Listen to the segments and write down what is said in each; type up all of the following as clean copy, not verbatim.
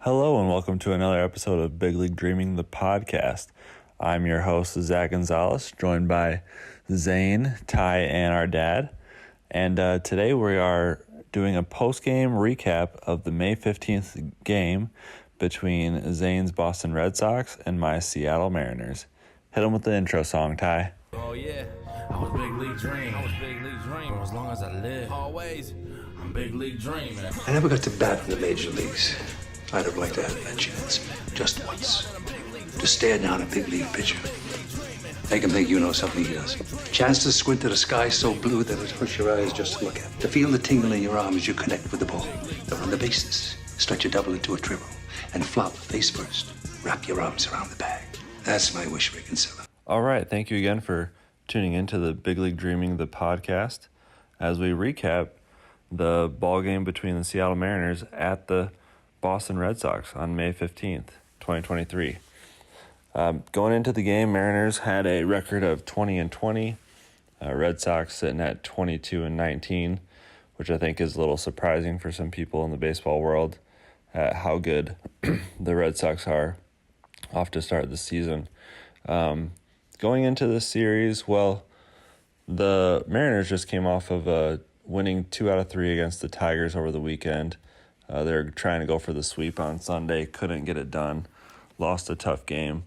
Hello and welcome to another episode of Big League Dreaming, the podcast. I'm your host, Zach Gonzalez, joined by Zane, Ty, and our dad. And today we are doing a post-game recap of the May 15th game between Zane's Boston Red Sox and my Seattle Mariners. Hit him with the intro song, Ty. Oh yeah, I was big league dreaming. For as long as I live, always, I'm big league dreaming. I never got to bat in the major leagues. I'd have liked to have that chance, just once. To stare down a big league pitcher. Make him think you know something he doesn't. Chance to squint at a sky so blue that it hurts your eyes just to look at. To feel the tingle in your arm as you connect with the ball. To run the bases, stretch a double into a triple, and flop face first. Wrap your arms around the bag. That's my wish, Rick and Silla. All right, thank you again for tuning into the Big League Dreaming, the podcast, as we recap the ball game between the Seattle Mariners at the Boston Red Sox on May 15th, 2023. Going into the game, Mariners had a record of 20-20. Red Sox sitting at 22-19, which I think is a little surprising for some people in the baseball world at how good the Red Sox are off to start the season. Going into this series, well, the Mariners just came off of winning 2 out of 3 against the Tigers over the weekend. They're trying to go for the sweep on Sunday, couldn't get it done, lost a tough game.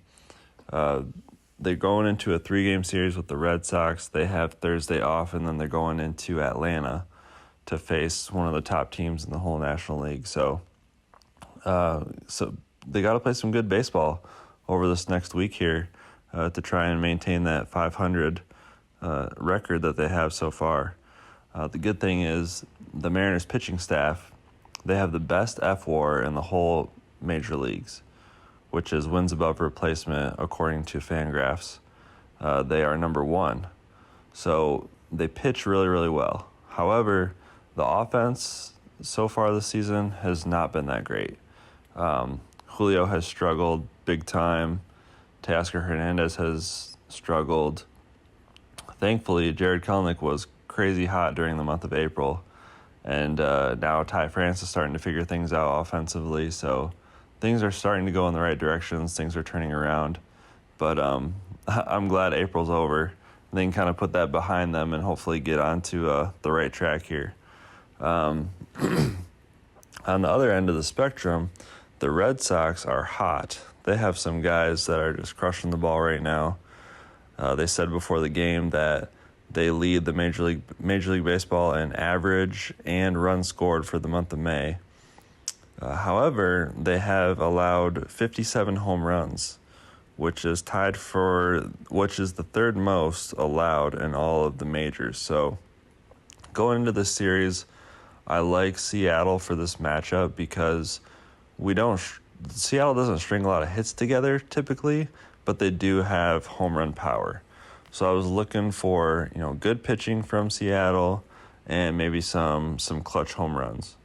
They're going into a 3-game series with the Red Sox. They have Thursday off, and then they're going into Atlanta to face one of the top teams in the whole National League. So they got to play some good baseball over this next week here to try and maintain that 500 record that they have so far. The good thing is the Mariners pitching staff, they have the best F-WAR in the whole major leagues, which is wins above replacement according to Fangraphs. They are number 1. So they pitch really, really well. However, the offense so far this season has not been that great. Julio has struggled big time. Teoscar Hernandez has struggled. Thankfully, Jared Kelenic was crazy hot during the month of April. And now Ty France is starting to figure things out offensively. So things are starting to go in the right directions. Things are turning around. But I'm glad April's over. They can kind of put that behind them and hopefully get onto the right track here. On the other end of the spectrum, the Red Sox are hot. They have some guys that are just crushing the ball right now. They said before the game that they lead the Major League Baseball in average and runs scored for the month of May. However, they have allowed 57 home runs, which is the third most allowed in all of the majors. So going into this series, I like Seattle for this matchup because Seattle doesn't string a lot of hits together typically, but they do have home run power. So I was looking for, good pitching from Seattle and maybe some clutch home runs.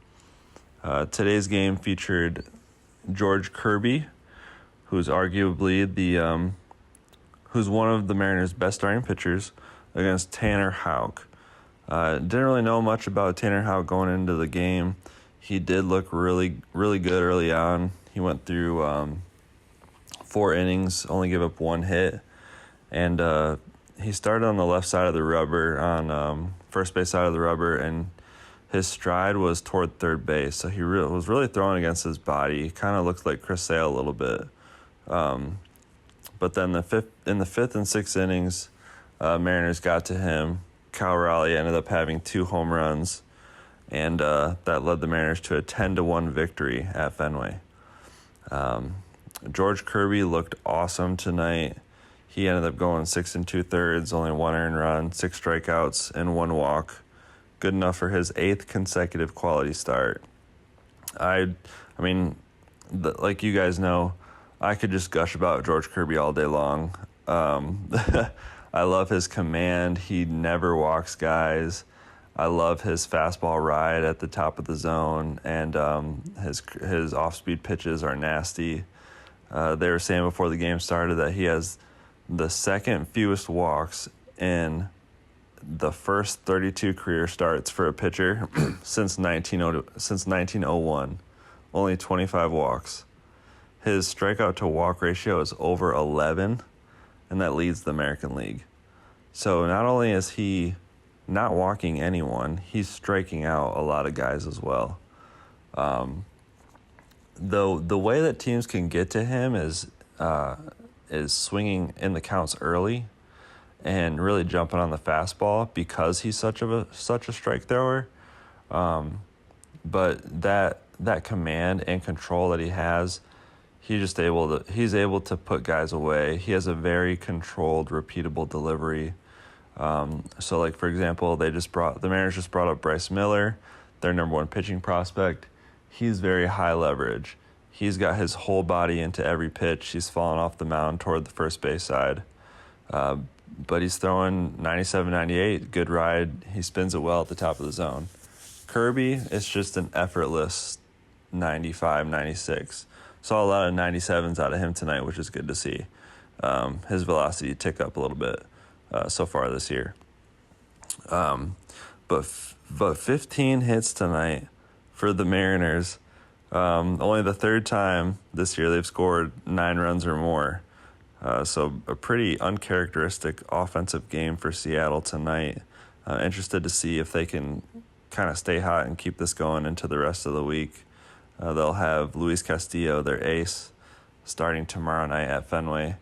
Today's game featured George Kirby, who's arguably who's one of the Mariners' best starting pitchers, against Tanner Houck. Didn't really know much about Tanner Houck going into the game. He did look really, really good early on. He went through 4 innings, only gave up 1 hit, and he started on the left side of the rubber, on first base side of the rubber, and his stride was toward third base. So he was really throwing against his body. He kind of looked like Chris Sale a little bit. But then in the 5th and 6th innings, Mariners got to him. Cal Raleigh ended up having 2 home runs, and that led the Mariners to a 10-1 victory at Fenway. George Kirby looked awesome tonight. He ended up going 6 2/3, only 1 earned run, 6 strikeouts, and 1 walk. Good enough for his 8th consecutive quality start. Like you guys know, I could just gush about George Kirby all day long. I love his command. He never walks guys. I love his fastball ride at the top of the zone, and his off-speed pitches are nasty. They were saying before the game started that he has the second fewest walks in the first 32 career starts for a pitcher since 1901. only 25 walks. His strikeout to walk ratio is over 11, and that leads the American League. So not only is he not walking anyone, he's striking out a lot of guys as well. The way that teams can get to him is swinging in the counts early and really jumping on the fastball because he's such a strike thrower. But that command and control that he has, he's able to put guys away. He has a very controlled, repeatable delivery. So like, for example, the Mariners just brought up Bryce Miller, their number one pitching prospect. He's very high leverage. He's got his whole body into every pitch. He's falling off the mound toward the first base side. But he's throwing 97, 98, good ride. He spins it well at the top of the zone. Kirby, it's just an effortless 95, 96. Saw a lot of 97s out of him tonight, which is good to see. His velocity ticked up a little bit so far this year. But 15 hits tonight for the Mariners. Only the third time this year they've scored 9 runs or more. So a pretty uncharacteristic offensive game for Seattle tonight. Interested to see if they can kind of stay hot and keep this going into the rest of the week. They'll have Luis Castillo, their ace, starting tomorrow night at Fenway.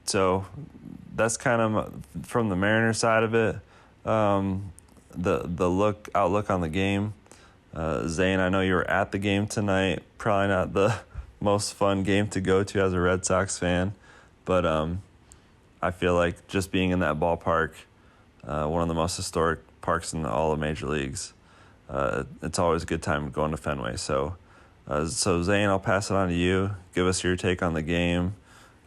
So that's kind of from the Mariners side of it. The outlook on the game. Zane, I know you were at the game tonight. Probably not the most fun game to go to as a Red Sox fan, but I feel like just being in that ballpark, one of the most historic parks in all of Major Leagues, it's always a good time going to Fenway. So Zane, I'll pass it on to you. Give us your take on the game.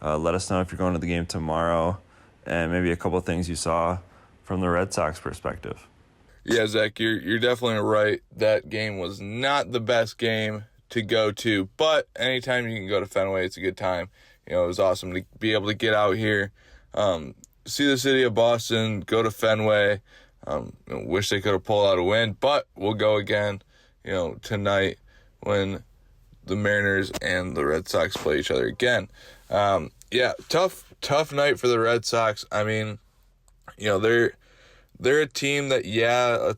Let us know if you're going to the game tomorrow, and maybe a couple of things you saw from the Red Sox perspective. Yeah, Zach, you're definitely right. That game was not the best game to go to, but anytime you can go to Fenway, it's a good time. It was awesome to be able to get out here, see the city of Boston, go to Fenway. Wish they could have pulled out a win, but we'll go again, tonight when the Mariners and the Red Sox play each other again. Tough night for the Red Sox. I mean, they're a team that,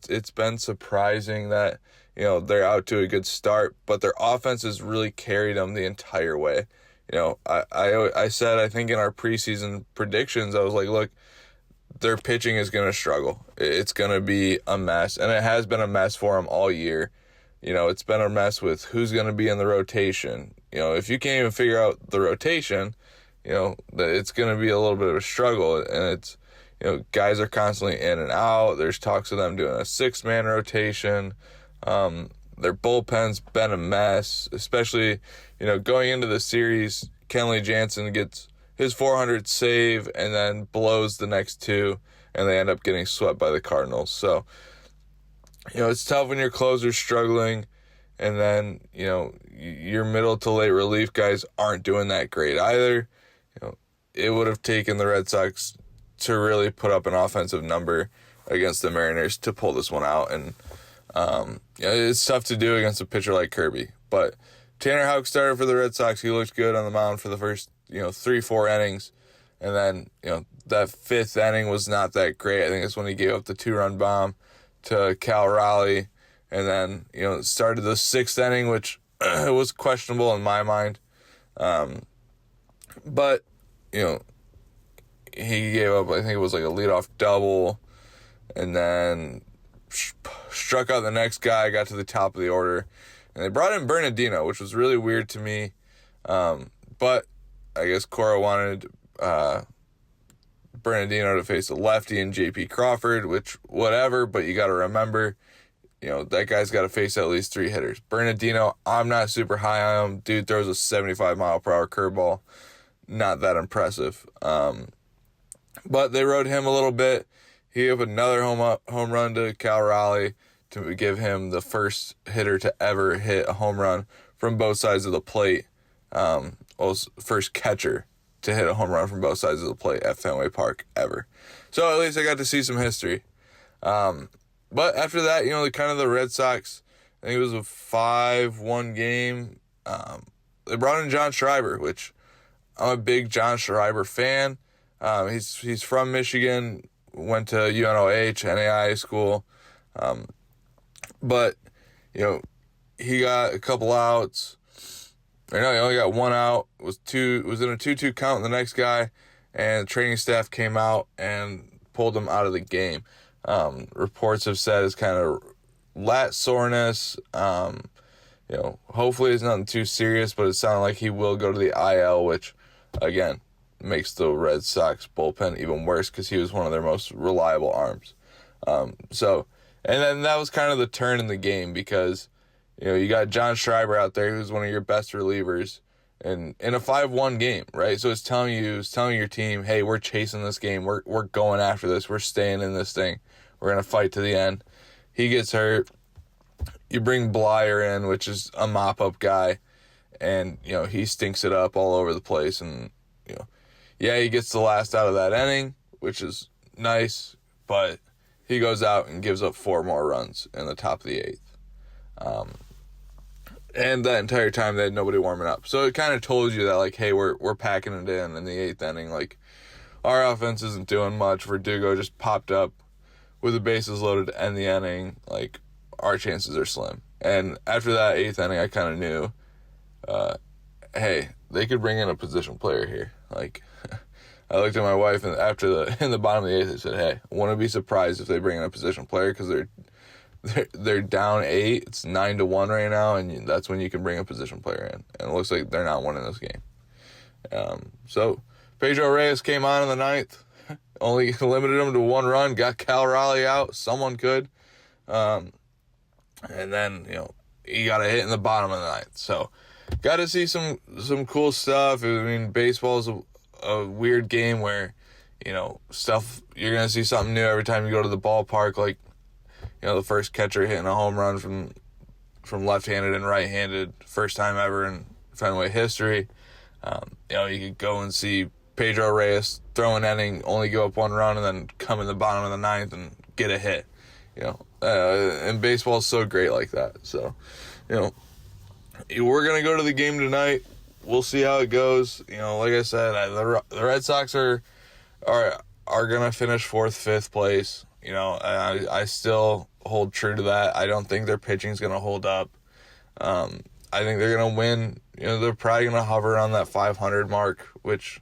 it's been surprising that, they're out to a good start, but their offense has really carried them the entire way. I said, I think in our preseason predictions, I was like, look, their pitching is going to struggle. It's going to be a mess, and it has been a mess for them all year. It's been a mess with who's going to be in the rotation. If you can't even figure out the rotation, it's going to be a little bit of a struggle, and it's, guys are constantly in and out. There's talks of them doing a 6-man rotation. Their bullpen's been a mess, especially, going into the series, Kenley Jansen gets his 400th save and then blows the next 2, and they end up getting swept by the Cardinals. So, it's tough when your closer's struggling, and then, your middle to late relief guys aren't doing that great either. It would have taken the Red Sox to really put up an offensive number against the Mariners to pull this one out. And it's tough to do against a pitcher like Kirby. But Tanner Houck started for the Red Sox. He looked good on the mound for the first, 3-4 innings. And then, that 5th inning was not that great. I think it's when he gave up the 2-run bomb to Cal Raleigh. And then, started the 6th inning, which was questionable in my mind. But, he gave up, I think it was like a leadoff double, and then struck out the next guy, got to the top of the order, and they brought in Bernardino, which was really weird to me. But I guess Cora wanted Bernardino to face a lefty and J.P. Crawford, which whatever, but you got to remember, that guy's got to face at least 3 hitters. Bernardino, I'm not super high on him. Dude throws a 75-mile-per-hour curveball. Not that impressive. But they rode him a little bit. He gave another home run to Cal Raleigh to give him the first hitter to ever hit a home run from both sides of the plate. First catcher to hit a home run from both sides of the plate at Fenway Park ever. So at least I got to see some history. But after that, kind of the Red Sox I think it was a 5-1 game. They brought in John Schreiber, which I'm a big John Schreiber fan. He's from Michigan, went to UNOH, NAIA school. But, he got a couple outs. Or no, he only got one out. Was in a 2-2 count with the next guy, and the training staff came out and pulled him out of the game. Reports have said it's kind of lat soreness. Hopefully it's nothing too serious, but it sounded like he will go to the IL, which, again, makes the Red Sox bullpen even worse because he was one of their most reliable arms. And then that was kind of the turn in the game because, you got John Schreiber out there who's one of your best relievers in a 5-1 game, right? So it's telling your team, hey, we're chasing this game. We're going after this. We're staying in this thing. We're going to fight to the end. He gets hurt. You bring Blyer in, which is a mop-up guy, and, he stinks it up all over the place. And, he gets the last out of that inning, which is nice, but he goes out and gives up 4 more runs in the top of the 8th. And that entire time they had nobody warming up. So it kind of told you that, like, hey, we're packing it in the 8th inning. Like, our offense isn't doing much. Verdugo just popped up with the bases loaded to end the inning. Like, our chances are slim. And after that 8th inning, I kind of knew, hey, they could bring in a position player here. Like, I looked at my wife, and in the bottom of the 8th, I said, hey, I wouldn't be surprised if they bring in a position player because they're down 8. It's 9-1 right now, and that's when you can bring a position player in. And it looks like they're not winning this game. So Pedro Reyes came on in the 9th, only limited him to 1 run, got Cal Raleigh out. Someone could. And then, he got a hit in the bottom of the 9th. So got to see some cool stuff. I mean, baseball is a weird game where, you're going to see something new every time you go to the ballpark, like, the first catcher hitting a home run from left-handed and right-handed, first time ever in Fenway history. You could go and see Pedro Reyes throw an inning, only go up 1 run, and then come in the bottom of the 9th and get a hit. And baseball is so great like that. So, we're going to go to the game tonight. We'll see how it goes. Like I said, the Red Sox are going to finish 4th, 5th place. I still hold true to that. I don't think their pitching is going to hold up. I think they're going to win. They're probably going to hover around that 500 mark, which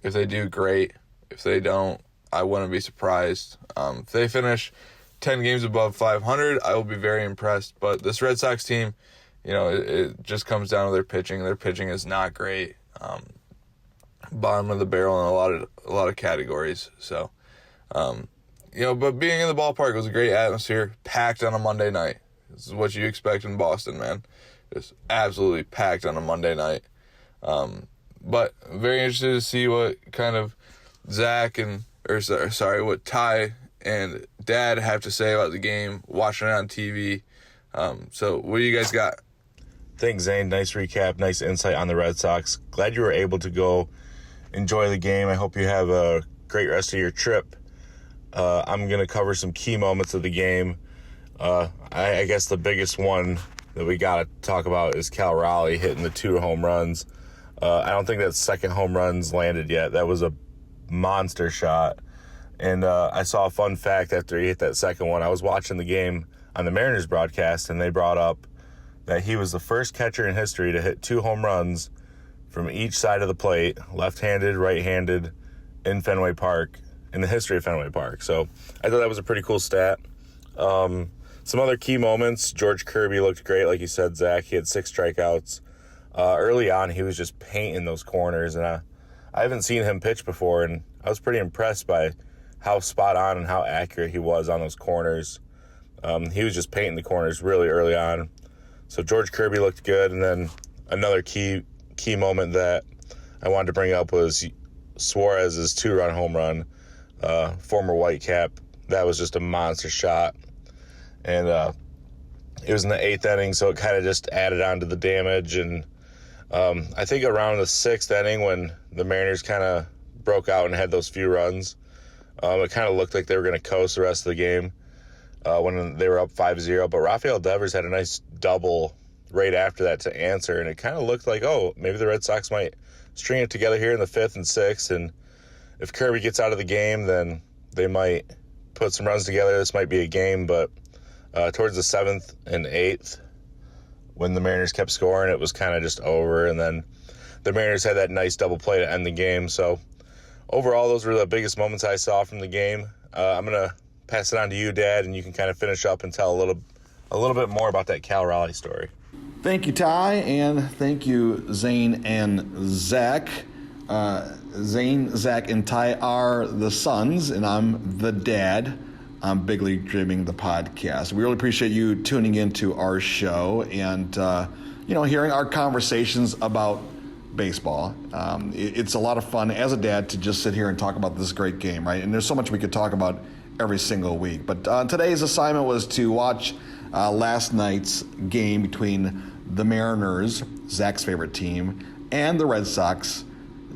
if they do, great. If they don't, I wouldn't be surprised. If they finish 10 games above 500, I will be very impressed. But this Red Sox team, it just comes down to their pitching. Their pitching is not great. Bottom of the barrel in a lot of categories. So, but being in the ballpark was a great atmosphere, packed on a Monday night. This is what you expect in Boston, man. Just absolutely packed on a Monday night. But very interested to see what kind of what Ty and Dad have to say about the game, watching it on TV. So what do you guys got? Thanks, Zane. Nice recap, nice insight on the Red Sox. Glad you were able to go enjoy the game. I hope you have a great rest of your trip. I'm going to cover some key moments of the game. I guess the biggest one that we got to talk about is Cal Raleigh hitting the 2 home runs. I don't think that second home run's landed yet. That was a monster shot. And I saw a fun fact after he hit that second one. I was watching the game on the Mariners broadcast, and they brought up that he was the first catcher in history to hit 2 home runs from each side of the plate, left-handed, right-handed, in Fenway Park, in the history of Fenway Park. So I thought that was a pretty cool stat. Some other key moments, George Kirby looked great, like you said, Zach. He had 6 strikeouts. Early on, he was just painting those corners, and I haven't seen him pitch before, and I was pretty impressed by how spot on and how accurate he was on those corners. He was just painting the corners really early on. So George Kirby looked good, and then another key moment that I wanted to bring up was Suarez's 2-run home run, former Whitecap. That was just a monster shot. And it was in the 8th inning, so it kind of just added on to the damage. And I think around the 6th inning, when the Mariners kind of broke out and had those few runs, it kind of looked like they were going to coast the rest of the game. when they were up 5-0. But Rafael Devers had a nice double right after that to answer, and it kind of looked like, oh, maybe the Red Sox might string it together here in the 5th and 6th, and if Kirby gets out of the game, then they might put some runs together. This might be a game, but towards the 7th and 8th, when the Mariners kept scoring, it was kind of just over, and then the Mariners had that nice double play to end the game. So overall, those were the biggest moments I saw from the game. I'm going to pass it on to you, Dad, and you can kind of finish up and tell a little bit more about that Cal Raleigh story. Thank you, Ty, and thank you, Zane and Zach. Zane, Zach, and Ty are the sons, and I'm the dad. I'm Big League Dreaming, the podcast. We really appreciate you tuning into our show and, hearing our conversations about baseball. It's a lot of fun as a dad to just sit here and talk about this great game, right? And there's so much we could talk about every single week. But today's assignment was to watch last night's game between the Mariners, Zach's favorite team, and the Red Sox,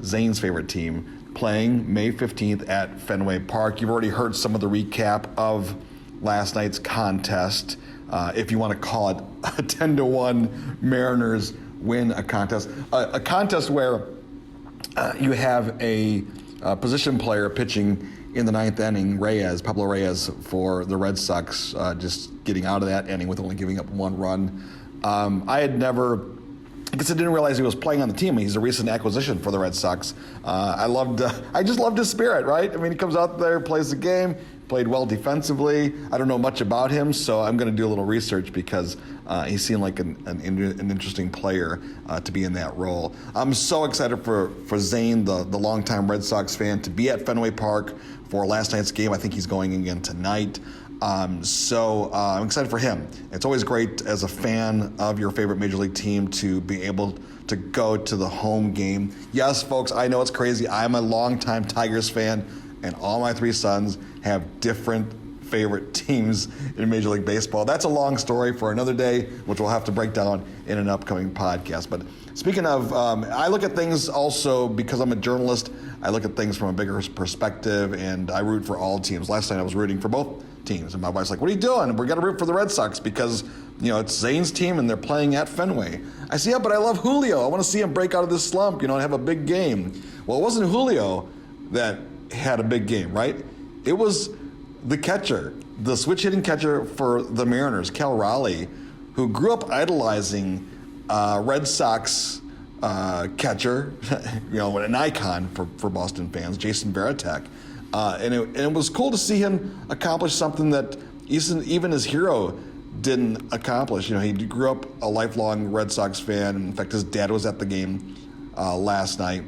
Zane's favorite team, playing May 15th at Fenway Park. You've already heard some of the recap of last night's contest. If you want to call it a 10-1 Mariners win a contest where you have a position player pitching in the 9th inning, Pablo Reyes for the Red Sox, just getting out of that inning with only giving up 1 run. I didn't realize he was playing on the team. He's a recent acquisition for the Red Sox. I just loved his spirit, right? I mean, he comes out there, plays the game, played well defensively. I don't know much about him, so I'm going to do a little research because he seemed like an interesting player to be in that role. I'm so excited for Zane, the longtime Red Sox fan, to be at Fenway Park for last night's game. I think he's going again tonight. I'm excited for him. It's always great as a fan of your favorite Major League team to be able to go to the home game. Yes, folks, I know it's crazy. I'm a longtime Tigers fan, and all my 3 sons have different favorite teams in Major League Baseball. That's a long story for another day, which we'll have to break down in an upcoming podcast. But speaking of, I look at things also because I'm a journalist. I look at things from a bigger perspective, and I root for all teams. Last night I was rooting for both teams, and my wife's like, "What are you doing?" We're going to root for the Red Sox because, it's Zane's team and they're playing at Fenway. I say, yeah, but I love Julio. I want to see him break out of this slump, and have a big game. Well, it wasn't Julio that had a big game, right? It was the catcher, the switch-hitting catcher for the Mariners, Cal Raleigh, who grew up idolizing Red Sox catcher, an icon for Boston fans, Jason Varitek. And it was cool to see him accomplish something that even his hero didn't accomplish. He grew up a lifelong Red Sox fan. In fact, his dad was at the game last night.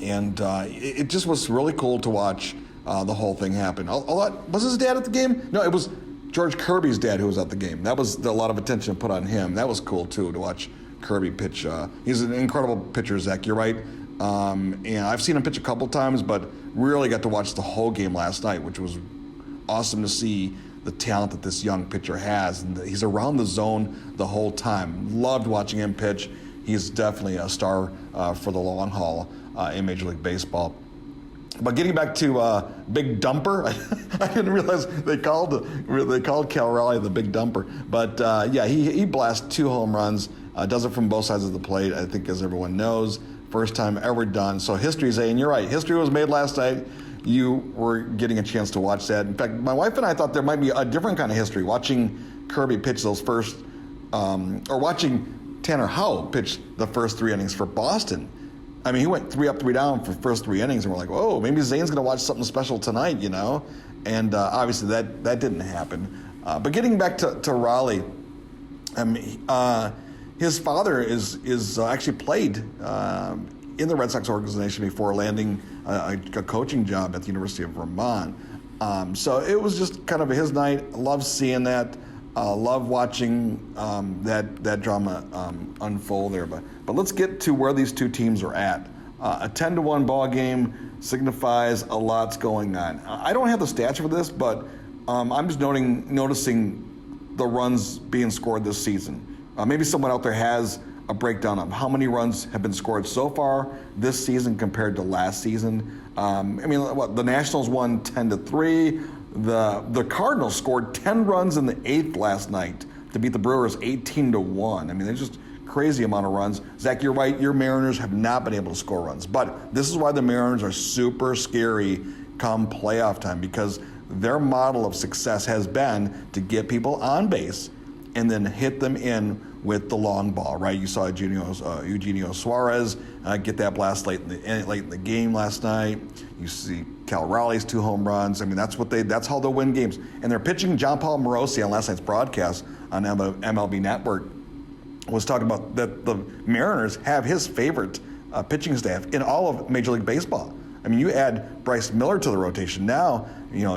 And it just was really cool to watch the whole thing happen. Was his dad at the game? No, it was George Kirby's dad who was at the game. That was a lot of attention put on him. That was cool, too, to watch Kirby pitch. He's an incredible pitcher, Zach. You're right. And I've seen him pitch a couple times, but really got to watch the whole game last night, which was awesome to see the talent that this young pitcher has. And he's around the zone the whole time. Loved watching him pitch. He's definitely a star for the long haul in Major League Baseball. But getting back to Big Dumper, I didn't realize they called Cal Raleigh the Big Dumper. But he blasts 2 home runs, does it from both sides of the plate, I think, as everyone knows. First time ever done. So history, Zane, you're right. History was made last night. You were getting a chance to watch that. In fact, my wife and I thought there might be a different kind of history watching Kirby pitch those first, or watching Tanner Howell pitch the first 3 innings for Boston. I mean, he went 3 up, 3 down for the first 3 innings, and we're like, whoa, maybe Zane's going to watch something special tonight, And obviously that didn't happen. But getting back to Raleigh, his father is actually played in the Red Sox organization before landing a coaching job at the University of Vermont. So it was just kind of his night. Love seeing that. Love watching that drama unfold there. But let's get to where these 2 teams are at. A 10-1 ball game signifies a lot's going on. I don't have the stats for this, but I'm just noticing the runs being scored this season. Maybe someone out there has a breakdown of how many runs have been scored so far this season compared to last season. The Nationals won 10-3. The Cardinals scored 10 runs in the 8th last night to beat the Brewers 18-1. I mean, it's just crazy amount of runs. Zach, you're right. Your Mariners have not been able to score runs. But this is why the Mariners are super scary come playoff time, because their model of success has been to get people on base and then hit them in with the long ball, right? You saw Eugenio Suarez get that blast late in the game last night. You see Cal Raleigh's 2 home runs. I mean, that's how they'll win games. And they're pitching. John Paul Morosi on last night's broadcast on MLB Network was talking about that the Mariners have his favorite pitching staff in all of Major League Baseball. I mean, you add Bryce Miller to the rotation now,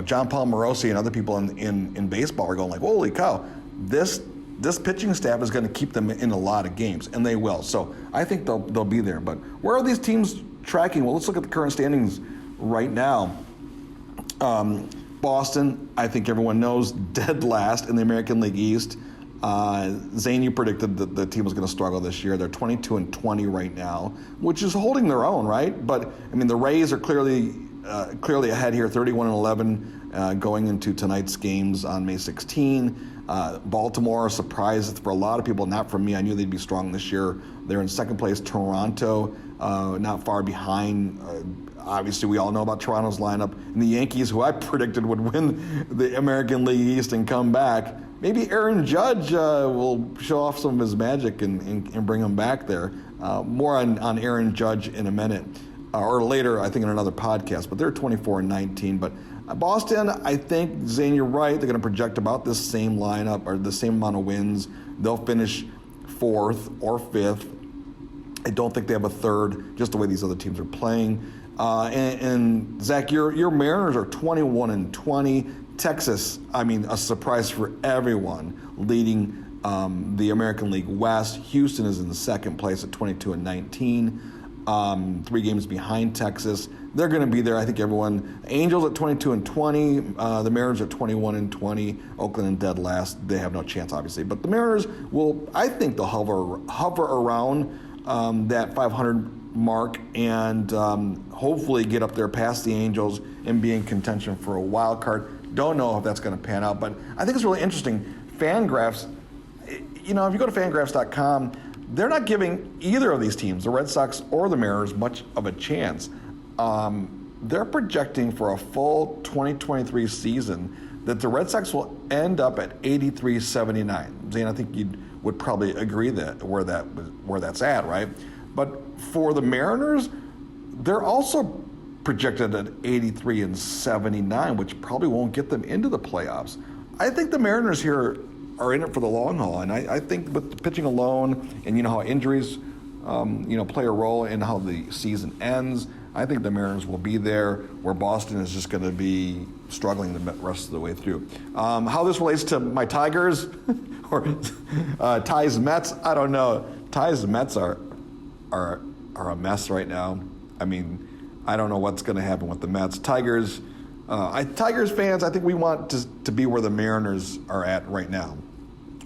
John Paul Morosi and other people in baseball are going like, holy cow, this pitching staff is going to keep them in a lot of games, and they will. So I think they'll be there. But where are these teams tracking? Well, let's look at the current standings right now. Boston, I think everyone knows, dead last in the American League East. Zane, you predicted that the team was going to struggle this year. They're 22-20 right now, which is holding their own, right? But I mean, the Rays are clearly ahead here, 31-11, going into tonight's games on May 16. Baltimore, a surprise for a lot of people, not for me. I knew they'd be strong this year. They're in second place. Toronto, not far behind. Obviously, we all know about Toronto's lineup. And the Yankees, who I predicted would win the American League East and come back. Maybe Aaron Judge will show off some of his magic and bring him back there. More on Aaron Judge in a minute, or later, I think, in another podcast. But they're 24-19. But Boston, I think, Zane, you're right. They're going to project about this same lineup or the same amount of wins. They'll finish 4th or 5th. I don't think they have a 3rd, just the way these other teams are playing. And Zach, your Mariners are 21-20. Texas, I mean, a surprise for everyone, leading the American League West. Houston is in the second place at 22-19, 3 games behind Texas. They're going to be there, I think everyone. Angels at 22-20, the Mariners at 21-20, Oakland in dead last. They have no chance, obviously. But the Mariners I think they'll hover around that 500 mark and hopefully get up there past the Angels and be in contention for a wild card. Don't know if that's going to pan out, but I think it's really interesting. Fangraphs, if you go to fangraphs.com, they're not giving either of these teams, the Red Sox or the Mariners, much of a chance. They're projecting for a full 2023 season that the Red Sox will end up at 83-79. Zane, I think you would probably agree that where that's at, right? But for the Mariners, they're also projected at 83-79, which probably won't get them into the playoffs. I think the Mariners here are in it for the long haul, and I think with the pitching alone, and how injuries, play a role in how the season ends, I think the Mariners will be there, where Boston is just going to be struggling the rest of the way through. How this relates to my Tigers or Ty's Mets, I don't know. Ty's Mets are a mess right now. I mean, I don't know what's going to happen with the Mets. Tigers fans, I think we want to be where the Mariners are at right now.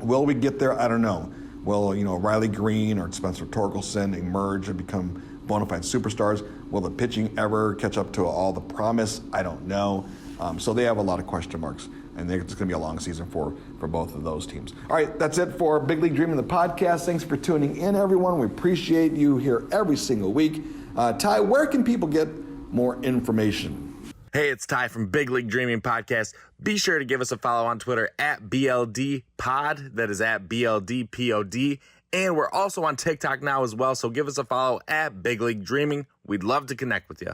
Will we get there? I don't know. Will, Riley Green or Spencer Torkelson emerge and become bona fide superstars? Will the pitching ever catch up to all the promise? I don't know. So they have a lot of question marks, and it's going to be a long season for both of those teams. All right, that's it for Big League Dreaming, the podcast. Thanks for tuning in, everyone. We appreciate you here every single week. Ty, where can people get more information? Hey, it's Ty from Big League Dreaming Podcast. Be sure to give us a follow on Twitter at BLDpod. That is at BLDPOD. And we're also on TikTok now as well, so give us a follow at Big League Dreaming. We'd love to connect with you.